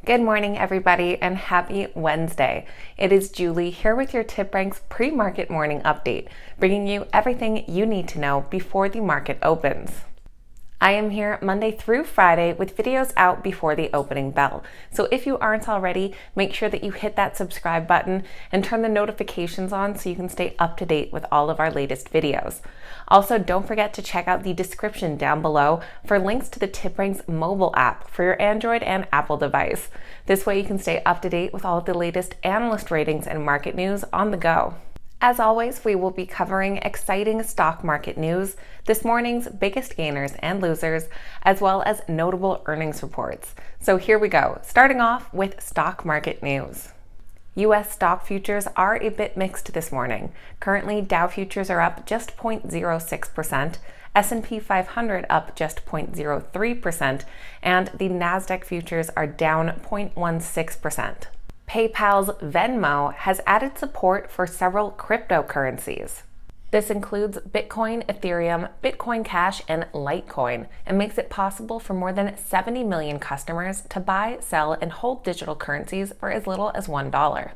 Good morning, everybody, and happy Wednesday. It is Julie here with your TipRanks pre-market morning update, bringing you everything you need to know before the market opens. I am here Monday through Friday with videos out before the opening bell. So if you aren't already, make sure that you hit that subscribe button and turn the notifications on so you can stay up to date with all of our latest videos. Also, don't forget to check out the description down below for links to the TipRanks mobile app for your Android and Apple device. This way you can stay up to date with all of the latest analyst ratings and market news on the go. As always, we will be covering exciting stock market news, this morning's biggest gainers and losers, as well as notable earnings reports. So here we go, starting off with stock market news. U.S. stock futures are a bit mixed this morning. Currently, Dow futures are up just 0.06%, S&P 500 up just 0.03%, and the Nasdaq futures are down 0.16%. PayPal's Venmo has added support for several cryptocurrencies. This includes Bitcoin, Ethereum, Bitcoin Cash, and Litecoin, and makes it possible for more than 70 million customers to buy, sell, and hold digital currencies for as little as $1.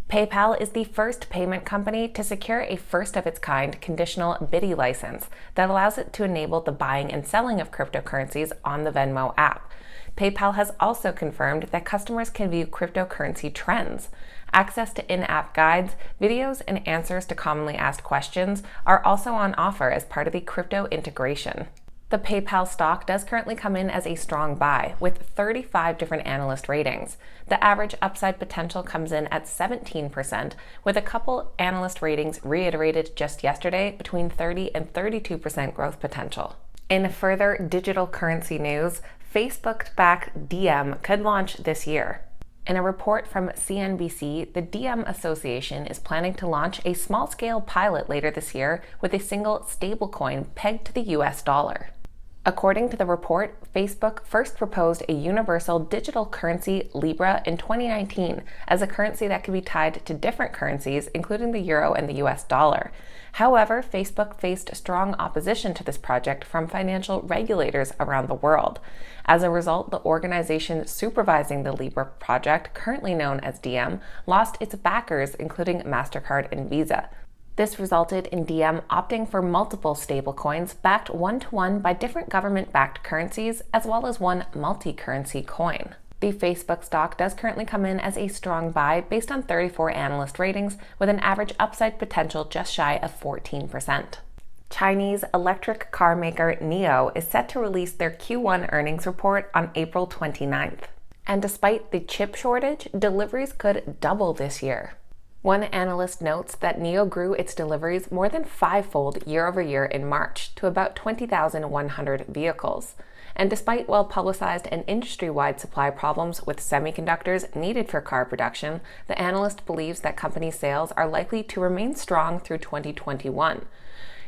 PayPal is the first payment company to secure a first-of-its-kind conditional BIDI license that allows it to enable the buying and selling of cryptocurrencies on the Venmo app. PayPal has also confirmed that customers can view cryptocurrency trends. Access to in-app guides, videos, and answers to commonly asked questions are also on offer as part of the crypto integration. The PayPal stock does currently come in as a strong buy, with 35 different analyst ratings. The average upside potential comes in at 17%, with a couple analyst ratings reiterated just yesterday between 30 and 32% growth potential. In further digital currency news, Facebook-backed Diem could launch this year. In a report from CNBC, the Diem Association is planning to launch a small-scale pilot later this year with a single stablecoin pegged to the US dollar. According to the report, Facebook first proposed a universal digital currency, Libra, in 2019 as a currency that could be tied to different currencies, including the euro and the US dollar. However, Facebook faced strong opposition to this project from financial regulators around the world. As a result, the organization supervising the Libra project, currently known as Diem, lost its backers, including MasterCard and Visa. This resulted in Diem opting for multiple stablecoins backed one-to-one by different government-backed currencies, as well as one multi-currency coin. The Facebook stock does currently come in as a strong buy based on 34 analyst ratings, with an average upside potential just shy of 14%. Chinese electric car maker NIO is set to release their Q1 earnings report on April 29th. And despite the chip shortage, deliveries could double this year. One analyst notes that NIO grew its deliveries more than fivefold year over year in March to about 20,100 vehicles. And despite well-publicized and industry-wide supply problems with semiconductors needed for car production, the analyst believes that company sales are likely to remain strong through 2021.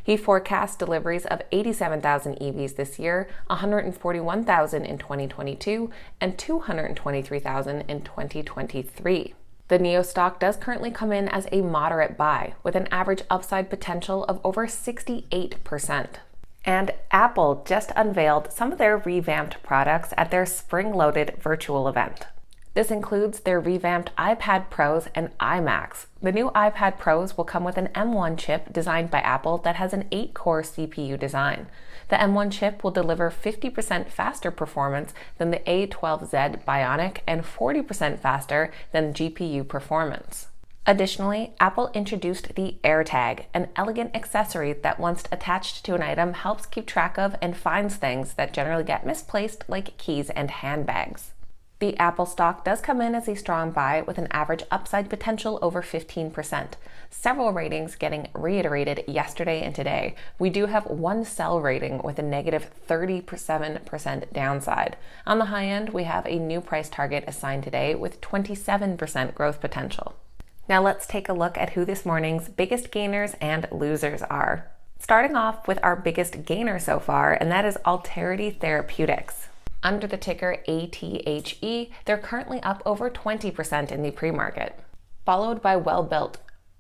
He forecasts deliveries of 87,000 EVs this year, 141,000 in 2022, and 223,000 in 2023. The NIO stock does currently come in as a moderate buy, with an average upside potential of over 68%. And Apple just unveiled some of their revamped products at their spring-loaded virtual event. This includes their revamped iPad Pros and iMacs. The new iPad Pros will come with an M1 chip designed by Apple that has an 8-core CPU design. The M1 chip will deliver 50% faster performance than the A12Z Bionic and 40% faster than GPU performance. Additionally, Apple introduced the AirTag, an elegant accessory that once attached to an item helps keep track of and finds things that generally get misplaced, like keys and handbags. The Apple stock does come in as a strong buy with an average upside potential over 15%. Several ratings getting reiterated yesterday and today. We do have one sell rating with a negative 37% downside. On the high end, we have a new price target assigned today with 27% growth potential. Now let's take a look at who this morning's biggest gainers and losers are. Starting off with our biggest gainer so far, and that is Alterity Therapeutics. Under the ticker ATHE, they're currently up over 20% in the pre-market, followed by Well-Built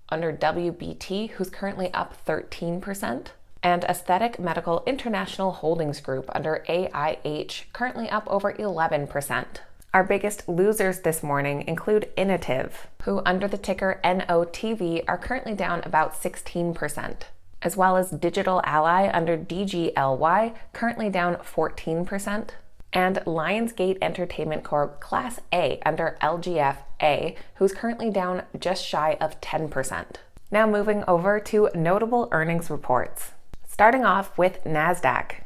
under WBT, who's currently up 13%, and Aesthetic Medical International Holdings Group under AIH, currently up over 11%. Our biggest losers this morning include Innotiv, who under the ticker NOTV are currently down about 16%, as well as Digital Ally under DGLY, currently down 14%, and Lionsgate Entertainment Corp Class A under LGFA, who's currently down just shy of 10%. Now moving over to notable earnings reports. Starting off with Nasdaq.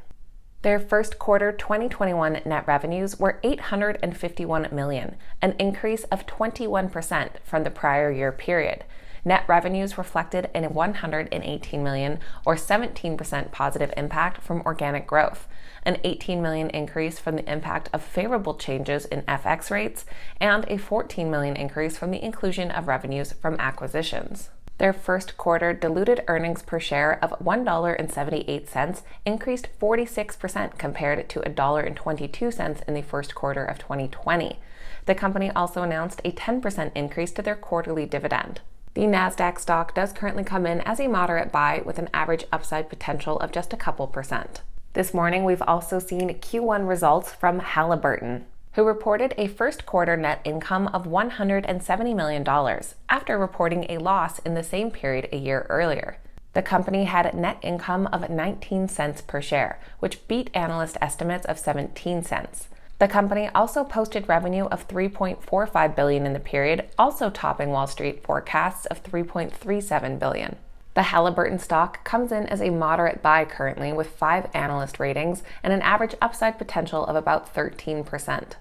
Their first quarter 2021 net revenues were $851 million, an increase of 21% from the prior year period. Net revenues reflected a $118 million or 17% positive impact from organic growth, an $18 million increase from the impact of favorable changes in FX rates, and a $14 million increase from the inclusion of revenues from acquisitions. Their first quarter diluted earnings per share of $1.78 increased 46% compared to $1.22 in the first quarter of 2020. The company also announced a 10% increase to their quarterly dividend. The Nasdaq stock does currently come in as a moderate buy with an average upside potential of just a couple percent. This morning, we've also seen Q1 results from Halliburton, who reported a first quarter net income of $170 million after reporting a loss in the same period a year earlier. The company had net income of 19 cents per share, which beat analyst estimates of 17 cents. The company also posted revenue of $3.45 billion in the period, also topping Wall Street forecasts of $3.37 billion. The Halliburton stock comes in as a moderate buy currently with 5 analyst ratings and an average upside potential of about 13%.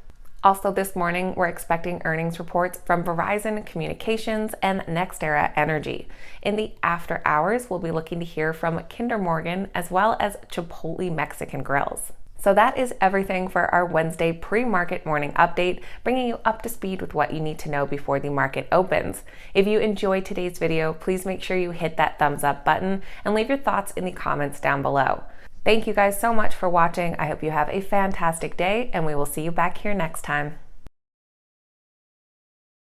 Also this morning, we're expecting earnings reports from Verizon Communications and NextEra Energy. In the after hours, we'll be looking to hear from Kinder Morgan as well as Chipotle Mexican Grills. So that is everything for our Wednesday pre-market morning update, bringing you up to speed with what you need to know before the market opens. If you enjoyed today's video, please make sure you hit that thumbs up button and leave your thoughts in the comments down below. Thank you guys so much for watching. I hope you have a fantastic day, and we will see you back here next time.